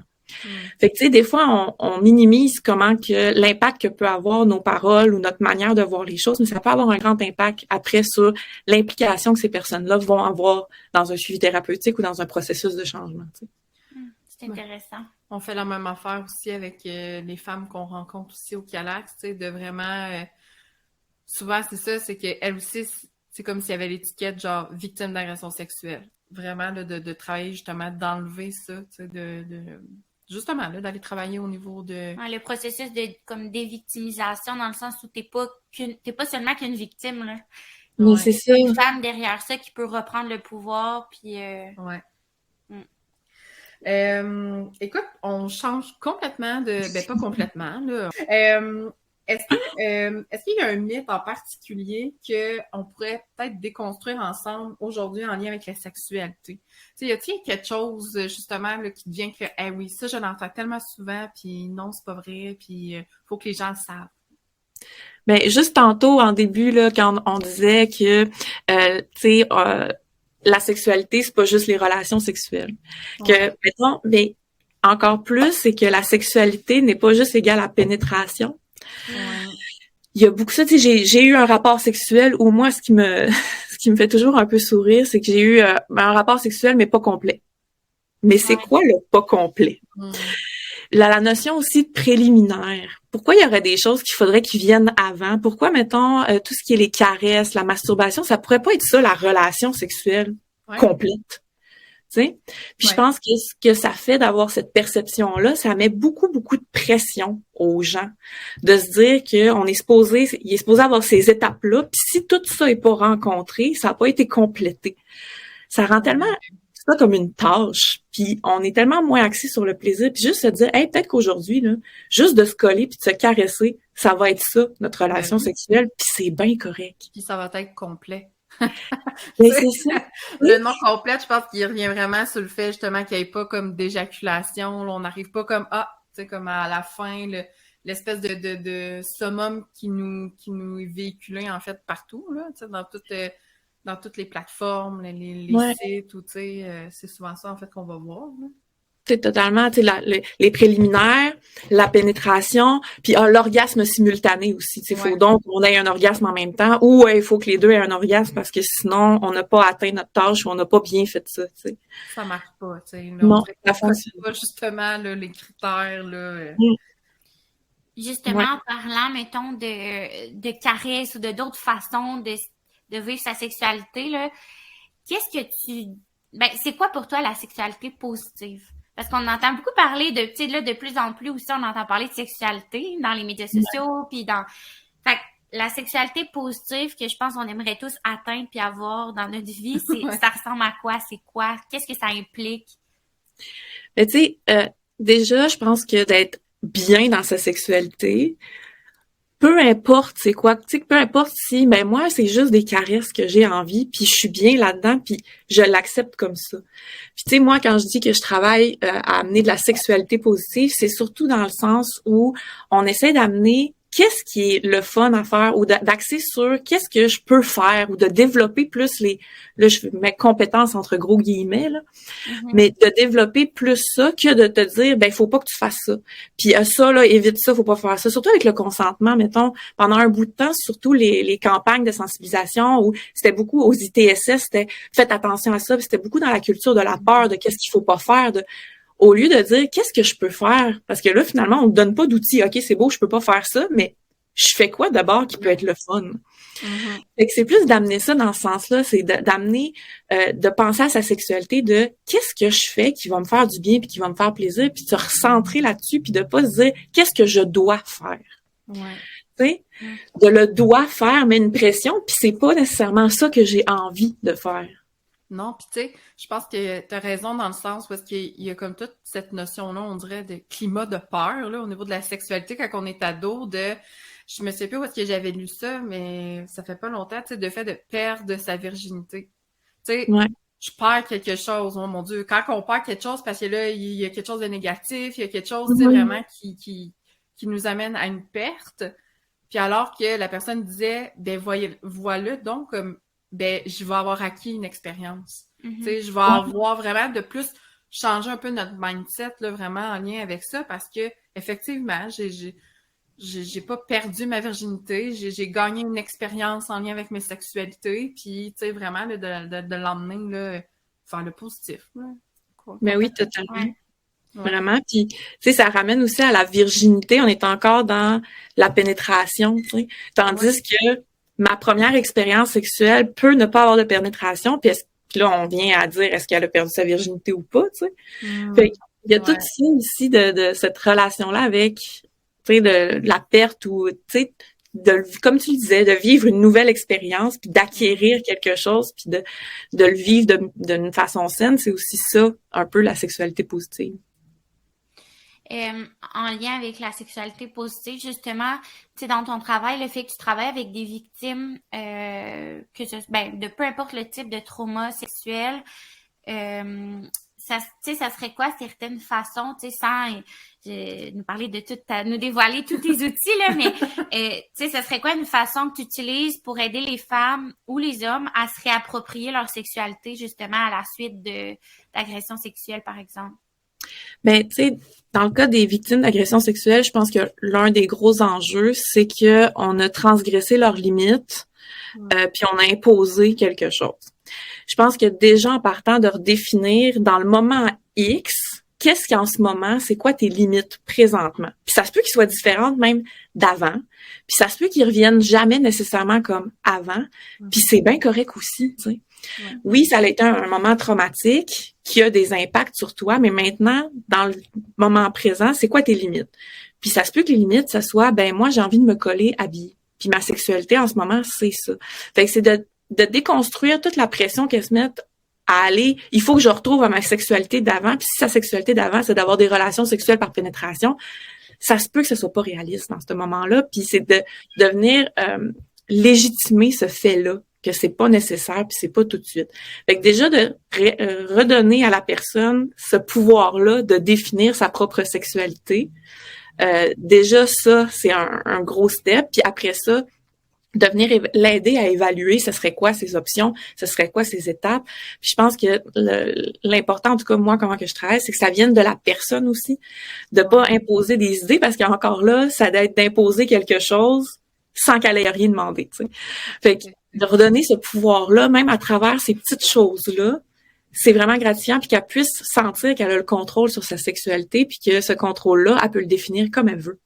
Speaker 6: Fait que tu sais, des fois on minimise comment que l'impact que peut avoir nos paroles ou notre manière de voir les choses, mais ça peut avoir un grand impact après sur l'implication que ces personnes-là vont avoir dans un suivi thérapeutique ou dans un processus de changement. T'sais.
Speaker 1: C'est intéressant.
Speaker 7: On fait la même affaire aussi avec les femmes qu'on rencontre aussi au Calax, tu sais, de vraiment... souvent, c'est ça, c'est qu'elles aussi, c'est comme s'il y avait l'étiquette genre victime d'agression sexuelle. Vraiment, là, de travailler justement, d'enlever ça, tu sais, justement, là, d'aller travailler au niveau de...
Speaker 1: Ouais, le processus de comme dévictimisation dans le sens où t'es pas seulement qu'une victime, là.
Speaker 6: Mais c'est ça.
Speaker 1: Une femme derrière ça qui peut reprendre le pouvoir, puis...
Speaker 7: Ouais. Écoute, on change complètement de... Ben, pas complètement, là. Est-ce qu'il y a un mythe en particulier qu'on pourrait peut-être déconstruire ensemble aujourd'hui en lien avec la sexualité? Tu sais, y a-t-il quelque chose, justement, là, qui devient que, eh oui, ça, je l'entends tellement souvent, puis non, c'est pas vrai, puis faut que les gens le savent.
Speaker 6: Ben, juste tantôt, en début, là, quand on disait que, tu sais, la sexualité, c'est pas juste les relations sexuelles. Que, mettons, mais encore plus, c'est que la sexualité n'est pas juste égale à pénétration. Il y a beaucoup ça, tu sais, j'ai eu un rapport sexuel où moi, ce qui me fait toujours un peu sourire, c'est que j'ai eu un rapport sexuel, mais pas complet. Mais c'est quoi le pas complet? La notion aussi de préliminaire. Pourquoi il y aurait des choses qu'il faudrait qu'ils viennent avant? Pourquoi, mettons, tout ce qui est les caresses, la masturbation, ça pourrait pas être ça, la relation sexuelle complète? Tu sais? Puis je pense que ce que ça fait d'avoir cette perception-là, ça met beaucoup, beaucoup de pression aux gens de se dire il est supposé avoir ces étapes-là, puis si tout ça est pas rencontré, ça n'a pas été complété. Ça rend tellement ça comme une tâche, puis on est tellement moins axé sur le plaisir, puis juste se dire, hey, peut-être qu'aujourd'hui, là, juste de se coller puis de se caresser, ça va être ça, notre relation sexuelle, puis c'est bien correct.
Speaker 7: Puis ça va être complet.
Speaker 6: Mais c'est ça.
Speaker 7: Le nom complet, je pense qu'il revient vraiment sur le fait justement qu'il n'y ait pas comme d'éjaculation. Là, on n'arrive pas comme tu sais, comme à la fin, l'espèce de summum qui nous est véhiculé en fait partout, là, tu sais, dans toutes les plateformes, les sites, ou tu sais, c'est souvent ça en fait qu'on va voir. Là.
Speaker 6: C'est totalement, tu sais, les préliminaires, la pénétration, puis l'orgasme simultané aussi. Il faut donc qu'on ait un orgasme en même temps, ou il faut que les deux aient un orgasme parce que sinon, on n'a pas atteint notre tâche ou on n'a pas bien fait ça. T'sais.
Speaker 7: Ça marche pas, tu sais.
Speaker 6: Non, ça fonctionne
Speaker 7: pas justement là, les critères. Là,
Speaker 1: Justement, en parlant, mettons, de caresses ou de d'autres façons de vivre sa sexualité, là, qu'est-ce que c'est quoi pour toi la sexualité positive? Parce qu'on entend beaucoup parler tu sais, là, de plus en plus aussi, on entend parler de sexualité dans les médias sociaux, puis fait que la sexualité positive que je pense qu'on aimerait tous atteindre puis avoir dans notre vie, ça ressemble à quoi? C'est quoi? Qu'est-ce que ça implique?
Speaker 6: Mais tu sais, déjà, je pense que d'être bien dans sa sexualité, peu importe c'est quoi, tu sais, peu importe si, ben moi, c'est juste des caresses que j'ai envie, puis je suis bien là-dedans, puis je l'accepte comme ça. Puis tu sais, moi, quand je dis que je travaille à amener de la sexualité positive, c'est surtout dans le sens où on essaie d'amener qu'est-ce qui est le fun à faire ou d'axer sur qu'est-ce que je peux faire ou de développer plus là, je mets compétences entre gros guillemets, là, mais de développer plus ça que de te dire, ben, faut pas que tu fasses ça. Puis ça, là, évite ça, faut pas faire ça. Surtout avec le consentement, mettons, pendant un bout de temps, surtout les campagnes de sensibilisation où c'était beaucoup aux ITSS, c'était faites attention à ça, puis c'était beaucoup dans la culture de la peur, de qu'est-ce qu'il faut pas faire, au lieu de dire qu'est-ce que je peux faire, parce que là finalement on ne donne pas d'outils. Ok, c'est beau, je peux pas faire ça, mais je fais quoi d'abord qui peut être le fun. Fait que c'est plus d'amener ça dans ce sens-là, c'est d'amener, de penser à sa sexualité, de qu'est-ce que je fais qui va me faire du bien puis qui va me faire plaisir, puis de se recentrer là-dessus, puis de pas se dire qu'est-ce que je dois faire. tu sais, de le doit faire, mais une pression, puis c'est pas nécessairement ça que j'ai envie de faire.
Speaker 7: Non, puis tu sais, je pense que tu as raison dans le sens parce qu'il y a comme toute cette notion-là, on dirait, de climat de peur, là, au niveau de la sexualité quand on est ado, je me sais plus où est-ce que j'avais lu ça, mais ça fait pas longtemps, tu sais, de fait de perdre sa virginité. Tu sais, je perds quelque chose, oh mon Dieu, quand on perd quelque chose, parce que là, il y a quelque chose de négatif, il y a quelque chose, tu sais, vraiment qui nous amène à une perte. Puis alors que la personne disait, ben voilà donc comme ben je vais avoir acquis une expérience. Tu sais, je vais avoir vraiment de plus changer un peu notre mindset là, vraiment en lien avec ça parce que effectivement, j'ai pas perdu ma virginité, j'ai gagné une expérience en lien avec mes sexualités, puis tu sais vraiment là, de l'emmener là vers le positif. Là.
Speaker 6: Mais oui, totalement. Vraiment, puis tu sais, ça ramène aussi à la virginité, on est encore dans la pénétration, tu sais. Tandis que ma première expérience sexuelle peut ne pas avoir de pénétration, puis là, on vient à dire est-ce qu'elle a perdu sa virginité ou pas, tu sais. Fait il y a tout ça aussi de cette relation-là avec, tu sais, de la perte ou, tu sais, comme tu le disais, de vivre une nouvelle expérience, puis d'acquérir quelque chose, puis de le vivre d'une façon saine, c'est aussi ça, un peu la sexualité positive.
Speaker 1: En lien avec la sexualité positive, justement, tu sais, dans ton travail, le fait que tu travailles avec des victimes, de peu importe le type de trauma sexuel, ça serait quoi certaines façons, tu sais, sans nous parler de nous dévoiler tous tes outils, là, mais, tu sais, ça serait quoi une façon que tu utilises pour aider les femmes ou les hommes à se réapproprier leur sexualité, justement, à la suite d'agressions sexuelles, par exemple?
Speaker 6: Ben, tu sais, dans le cas des victimes d'agressions sexuelles, je pense que l'un des gros enjeux, c'est que on a transgressé leurs limites, puis on a imposé quelque chose. Je pense que déjà en partant de redéfinir dans le moment X, qu'est-ce qu'en ce moment, c'est quoi tes limites présentement? Puis ça se peut qu'ils soient différentes même d'avant, puis ça se peut qu'ils reviennent jamais nécessairement comme avant, puis c'est bien correct aussi, tu sais. Oui, ça a été un moment traumatique qui a des impacts sur toi, mais maintenant, dans le moment présent, c'est quoi tes limites? Puis ça se peut que les limites, ça soit, ben moi, j'ai envie de me coller habillée. Puis ma sexualité, en ce moment, c'est ça. Fait que c'est de déconstruire toute la pression qu'elles se mettent à aller, il faut que je retrouve à ma sexualité d'avant. Puis si sa sexualité d'avant, c'est d'avoir des relations sexuelles par pénétration, ça se peut que ce soit pas réaliste dans ce moment-là. Puis c'est de venir légitimer ce fait-là, que c'est pas nécessaire puis c'est pas tout de suite. Fait que déjà de redonner à la personne ce pouvoir-là de définir sa propre sexualité, déjà ça, c'est un gros step. Puis après ça, de venir l'aider à évaluer ce serait quoi ses options, ce serait quoi ses étapes. Puis je pense que l'important, en tout cas moi, comment que je travaille, c'est que ça vienne de la personne aussi, de pas imposer des idées, parce qu'encore là, ça doit être d'imposer quelque chose sans qu'elle ait rien demandé, tu sais. Fait que de redonner ce pouvoir-là, même à travers ces petites choses-là, c'est vraiment gratifiant, puis qu'elle puisse sentir qu'elle a le contrôle sur sa sexualité, puis que ce contrôle-là, elle peut le définir comme elle veut.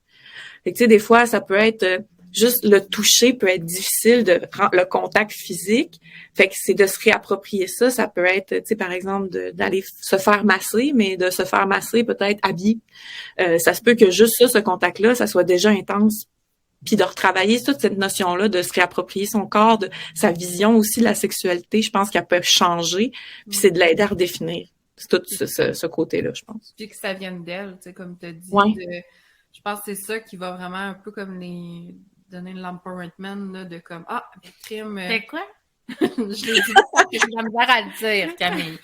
Speaker 6: Fait que tu sais, des fois, ça peut être juste le toucher peut être difficile, le contact physique. Fait que c'est de se réapproprier ça. Ça peut être, tu sais, par exemple, d'aller se faire masser, mais de se faire masser peut-être habillé. Ça se peut que juste ça, ce contact-là, ça soit déjà intense. Puis de retravailler toute cette notion-là, de se réapproprier son corps, de sa vision aussi de la sexualité, je pense qu'elle peut changer. Puis c'est de l'aider à redéfinir. C'est tout ce côté-là, je pense.
Speaker 7: Puis que ça vienne d'elle, tu sais, comme tu as dit.
Speaker 6: Ouais.
Speaker 7: Je pense que c'est ça qui va vraiment un peu comme donner l'empowerment, là, de comme, crime.
Speaker 1: C'est quoi?
Speaker 7: Je l'ai dit, j'ai de la misère à le dire, Camille.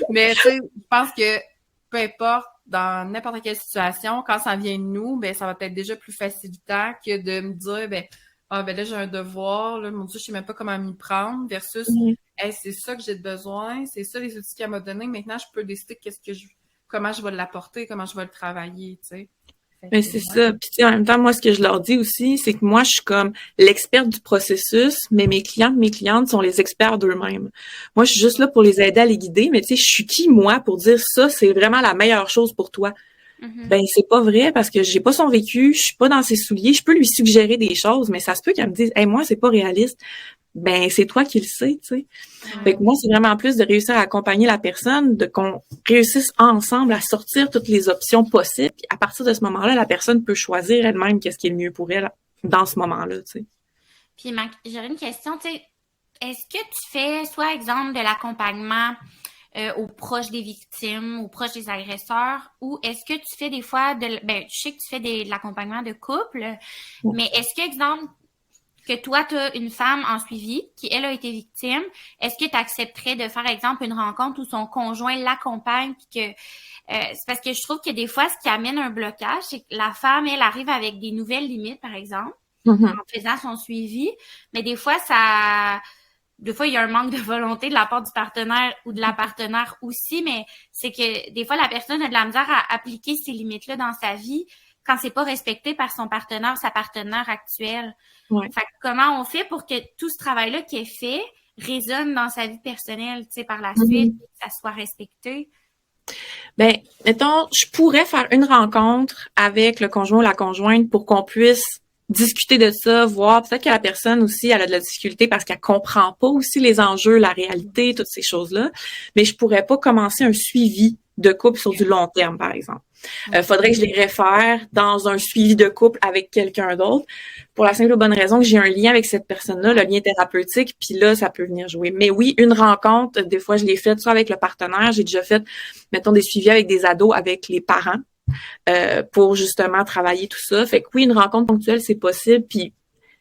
Speaker 7: Mais tu sais, je pense que peu importe, dans n'importe quelle situation, quand ça vient de nous, ben ça va être déjà plus facilitant que de me dire, là, j'ai un devoir, là, mon Dieu, je sais même pas comment m'y prendre, versus, hey, c'est ça que j'ai besoin, c'est ça les outils qu'elle m'a donné, maintenant, je peux décider comment je vais l'apporter, comment je vais le travailler, tu sais.
Speaker 6: Mais c'est ça. Puis tu sais, en même temps, moi, ce que je leur dis aussi, c'est que moi, je suis comme l'experte du processus, mais mes clientes sont les experts d'eux-mêmes. Moi, je suis juste là pour les aider à les guider, mais tu sais, je suis qui, moi, pour dire ça, c'est vraiment la meilleure chose pour toi? Ben, c'est pas vrai, parce que j'ai pas son vécu, je suis pas dans ses souliers, je peux lui suggérer des choses, mais ça se peut qu'elle me dise, hey, moi, c'est pas réaliste. Ben, c'est toi qui le sais, tu sais. Fait que moi, c'est vraiment plus de réussir à accompagner la personne, qu'on réussisse ensemble à sortir toutes les options possibles, puis à partir de ce moment-là, la personne peut choisir elle-même qu'est-ce qui est le mieux pour elle dans ce moment-là, tu sais.
Speaker 1: Puis j'aurais une question, tu sais, est-ce que tu fais, soit exemple, de l'accompagnement aux proches des victimes, aux proches des agresseurs, ou est-ce que tu fais des fois je sais que tu fais de l'accompagnement de couple, mais est-ce que, exemple, que toi, tu as une femme en suivi qui, elle, a été victime, est-ce que tu accepterais de faire, exemple, une rencontre où son conjoint l'accompagne, puis que c'est parce que je trouve que des fois, ce qui amène un blocage, c'est que la femme, elle arrive avec des nouvelles limites, par exemple, en faisant son suivi, mais des fois, il y a un manque de volonté de la part du partenaire ou de la partenaire aussi, mais c'est que des fois, la personne a de la misère à appliquer ces limites-là dans sa vie quand c'est pas respecté par son partenaire, sa partenaire actuelle.
Speaker 6: Ouais.
Speaker 1: Fait que comment on fait pour que tout ce travail-là qui est fait résonne dans sa vie personnelle, tu sais, par la suite, que ça soit respecté?
Speaker 6: Ben, mettons, je pourrais faire une rencontre avec le conjoint ou la conjointe pour qu'on puisse discuter de ça, voir peut-être que la personne aussi, elle a de la difficulté parce qu'elle comprend pas aussi les enjeux, la réalité, toutes ces choses-là. Mais je pourrais pas commencer un suivi de couple sur du long terme, par exemple. Faudrait que je les réfère dans un suivi de couple avec quelqu'un d'autre pour la simple et bonne raison que j'ai un lien avec cette personne-là, le lien thérapeutique, puis là, ça peut venir jouer. Mais oui, une rencontre, des fois, je l'ai faite soit avec le partenaire, j'ai déjà fait, mettons, des suivis avec des ados, avec les parents, pour justement travailler tout ça. Fait que oui, une rencontre ponctuelle, c'est possible, puis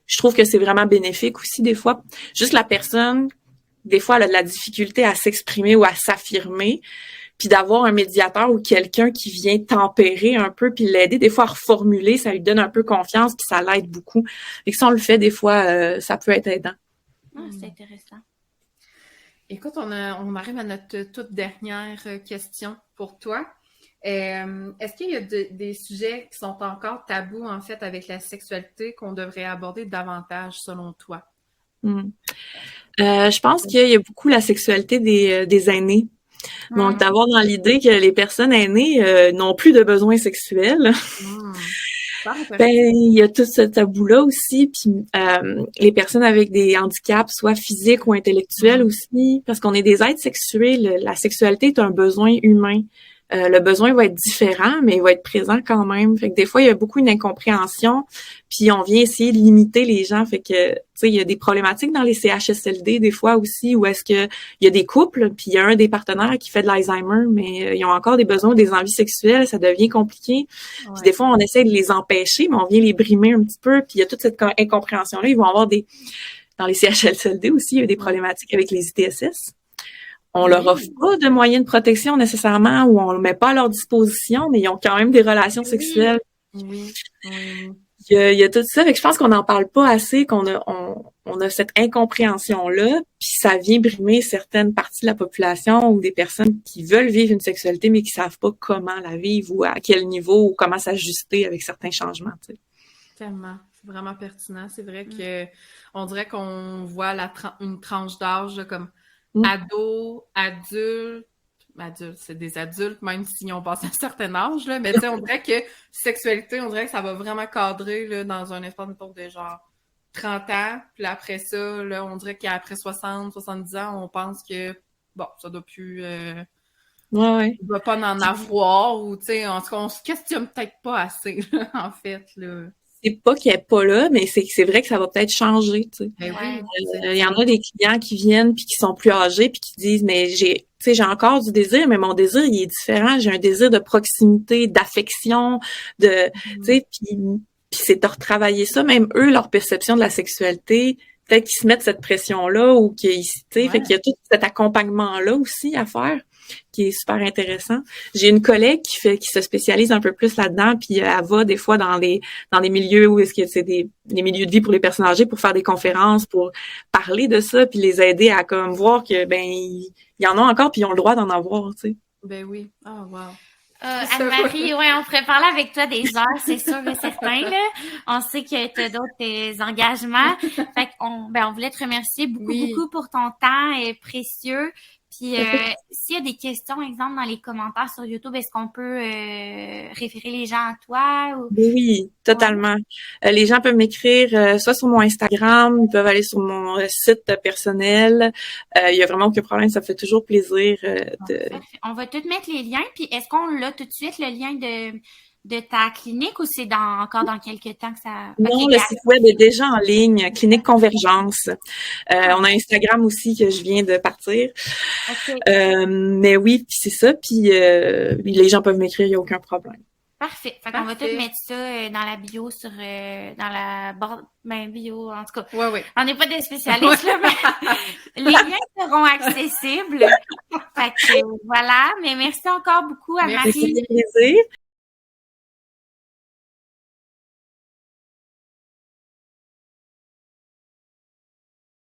Speaker 6: je trouve que c'est vraiment bénéfique aussi, des fois. Juste la personne, des fois, elle a de la difficulté à s'exprimer ou à s'affirmer, puis d'avoir un médiateur ou quelqu'un qui vient tempérer un peu puis l'aider des fois à reformuler, ça lui donne un peu confiance puis ça l'aide beaucoup. Et que si on le fait des fois, ça peut être aidant.
Speaker 1: C'est intéressant.
Speaker 7: Écoute, on arrive à notre toute dernière question pour toi. Est-ce qu'il y a des sujets qui sont encore tabous, en fait, avec la sexualité qu'on devrait aborder davantage, selon toi?
Speaker 6: Je pense qu'il y a beaucoup la sexualité des aînés. Donc, d'avoir dans l'idée que les personnes aînées n'ont plus de besoins sexuels. Ben, il y a tout ce tabou-là aussi. Puis les personnes avec des handicaps, soit physiques ou intellectuels aussi, parce qu'on est des êtres sexués, la sexualité est un besoin humain. Le besoin va être différent, mais il va être présent quand même. Fait que des fois, il y a beaucoup une incompréhension, puis on vient essayer de limiter les gens. Fait que, tu sais, il y a des problématiques dans les CHSLD des fois aussi, où est-ce que il y a des couples, puis il y a un des partenaires qui fait de l'Alzheimer, mais ils ont encore des besoins ou des envies sexuelles, ça devient compliqué. Ouais. Puis des fois, on essaie de les empêcher, mais on vient les brimer un petit peu, puis il y a toute cette incompréhension-là. Ils vont avoir dans les CHSLD aussi, il y a des problématiques avec les ITSS. On leur offre pas de moyens de protection nécessairement ou on le met pas à leur disposition, mais ils ont quand même des relations sexuelles.
Speaker 7: Oui.
Speaker 6: Il y a tout ça. Fait que je pense qu'on n'en parle pas assez, qu'on a cette incompréhension-là, puis ça vient brimer certaines parties de la population ou des personnes qui veulent vivre une sexualité, mais qui savent pas comment la vivre ou à quel niveau ou comment s'ajuster avec certains changements, tu sais.
Speaker 7: Tellement. C'est vraiment pertinent. C'est vrai que on dirait qu'on voit une tranche d'âge là, comme ados, adultes, c'est des adultes, même s'ils ont passé un certain âge, là, mais tu sais, on dirait que sexualité, on dirait que ça va vraiment cadrer là, dans un espace de genre 30 ans, puis après ça, là, on dirait qu'après 60, 70 ans, on pense que, bon, ça doit plus...
Speaker 6: Ouais.
Speaker 7: On doit pas en avoir, ou tu sais, en tout cas, on se questionne peut-être pas assez, là, en fait, là.
Speaker 6: C'est pas qu'il n'y ait pas là, mais c'est vrai que ça va peut-être changer, tu sais.
Speaker 7: Ben oui.
Speaker 6: Il y en a des clients qui viennent puis qui sont plus âgés puis qui disent mais j'ai encore du désir, mais mon désir il est différent. J'ai un désir de proximité, d'affection, tu sais, puis c'est de retravailler ça. Même eux, leur perception de la sexualité, peut-être qu'ils se mettent cette pression-là ou qu'ils, tu sais, fait qu'il y a tout cet accompagnement-là aussi à faire, qui est super intéressant. J'ai une collègue qui se spécialise un peu plus là-dedans, puis elle va des fois dans des milieux où est-ce que c'est des milieux de vie pour les personnes âgées pour faire des conférences, pour parler de ça, puis les aider à comme voir que ben il y en a encore puis ils ont le droit d'en avoir, tu sais.
Speaker 7: Ben oui. Ah wow.
Speaker 1: Anne-Marie, on pourrait parler avec toi des heures, c'est sûr et certain, là. On sait que tu as d'autres engagements. Fait qu'on voulait te remercier beaucoup pour ton temps précieux. Puis, s'il y a des questions, exemple, dans les commentaires sur YouTube, est-ce qu'on peut référer les gens à toi? Ou...
Speaker 6: Oui, totalement. Les gens peuvent m'écrire soit sur mon Instagram, ils peuvent aller sur mon site personnel. Il y a vraiment aucun problème, ça me fait toujours plaisir.
Speaker 1: On va tout mettre les liens. Puis, est-ce qu'on l'a tout de suite, le lien de ta clinique ou c'est encore dans quelques temps que ça...
Speaker 6: Non,
Speaker 1: Ok,
Speaker 6: le site web est déjà en ligne, Clinique Convergence. On a Instagram aussi que je viens de partir.
Speaker 1: ok.
Speaker 6: Mais oui, puis c'est ça. Puis les gens peuvent m'écrire, il n'y a aucun problème.
Speaker 1: Parfait. Fait qu'on va
Speaker 7: Parfait.
Speaker 1: tout mettre ça dans la bio dans la barre, bio, en tout cas.
Speaker 7: Ouais.
Speaker 1: On n'est pas des spécialistes, là, mais les liens seront accessibles. Fait que voilà. Mais merci encore beaucoup,
Speaker 6: Merci,
Speaker 1: Anne-Marie.
Speaker 6: c'est un plaisir.